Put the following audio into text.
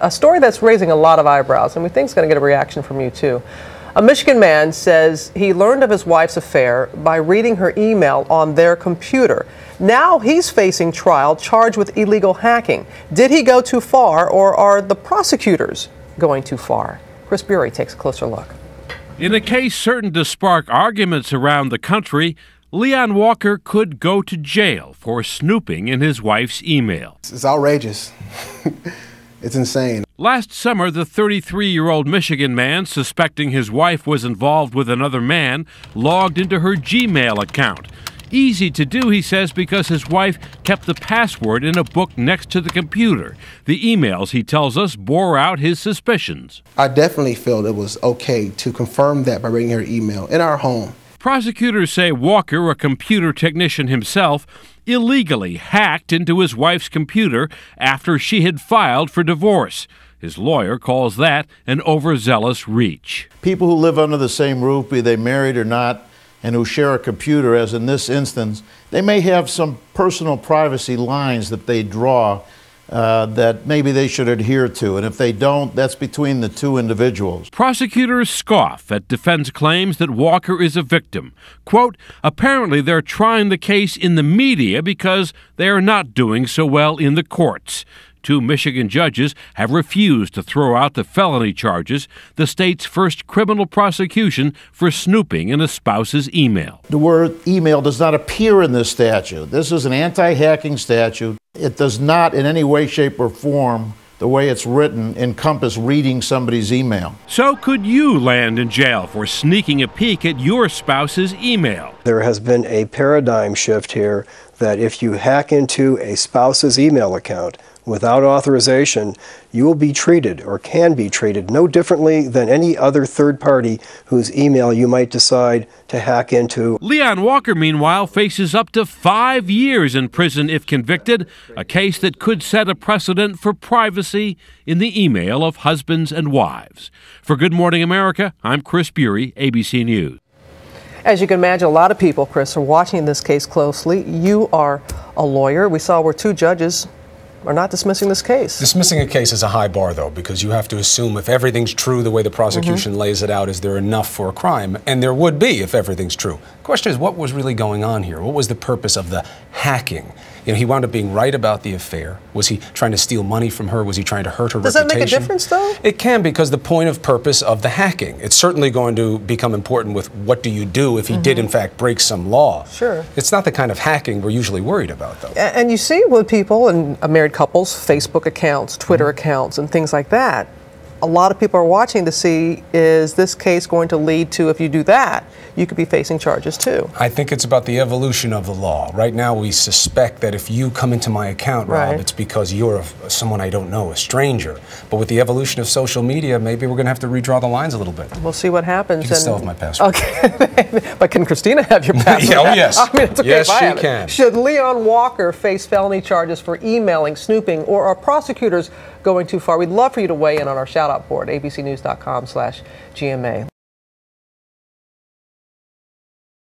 A story that's raising a lot of eyebrows, and we think it's going to get a reaction from you too. A Michigan man says he learned of his wife's affair by reading her email on their computer. Now he's facing trial, charged with illegal hacking. Did he go too far, or are the prosecutors going too far? Chris Bury takes a closer look. In a case certain to spark arguments around the country, Leon Walker could go to jail for snooping in his wife's email. It's outrageous. It's insane. Last summer, the 33-year-old Michigan man, suspecting his wife was involved with another man, logged into her Gmail account. Easy to do, he says, because his wife kept the password in a book next to the computer. The emails, he tells us, bore out his suspicions. I definitely felt it was okay to confirm that by reading her email in our home. Prosecutors say Walker, a computer technician himself, illegally hacked into his wife's computer after she had filed for divorce. His lawyer calls that an overzealous reach. People who live under the same roof, be they married or not, and who share a computer, as in this instance, they may have some personal privacy lines that they draw that maybe they should adhere to. And if they don't, that's between the two individuals. Prosecutors scoff at defense claims that Walker is a victim. Quote, apparently they're trying the case in the media because they are not doing so well in the courts. Two Michigan judges have refused to throw out the felony charges, the state's first criminal prosecution for snooping in a spouse's email. The word email does not appear in this statute. This is an anti-hacking statute. It does not in any way, shape, or form, the way it's written, encompass reading somebody's email. So could you land in jail for sneaking a peek at your spouse's email? There has been a paradigm shift here that if you hack into a spouse's email account without authorization, you will be treated, or can be treated, no differently than any other third party whose email you might decide to hack into. Leon Walker, meanwhile, faces up to 5 years in prison if convicted, a case that could set a precedent for privacy in the email of husbands and wives. For Good Morning America, I'm Chris Bury, ABC News. As you can imagine, a lot of people, Chris, are watching this case closely. You are a lawyer. We saw where two judges are not dismissing this case. Dismissing a case is a high bar, though, because you have to assume if everything's true the way the prosecution lays it out, is there enough for a crime? And there would be if everything's true. The question is, what was really going on here? What was the purpose of the hacking? You know, he wound up being right about the affair. Was he trying to steal money from her? Was he trying to hurt her reputation? Does that make a difference, though? It can, because the point of purpose of the hacking. It's certainly going to become important with what do you do if he did, in fact, break some law. Sure. It's not the kind of hacking we're usually worried about, though. And you see with people and married couples, Facebook accounts, Twitter accounts, and things like that. A lot of people are watching to see, is this case going to lead to, if you do that, you could be facing charges too? I think it's about the evolution of the law. Right now we suspect that if you come into my account, Rob, it's because you're someone I don't know, a stranger. But with the evolution of social media, maybe we're going to have to redraw the lines a little bit. We'll see what happens. You can still have my password. Okay, but can Christina have your password? Yeah, oh yes. I mean, it's okay yes, if I she have can. It. Should Leon Walker face felony charges for emailing, snooping, or are prosecutors going too far? We'd love for you to weigh in on our shout-out board, abcnews.com/GMA.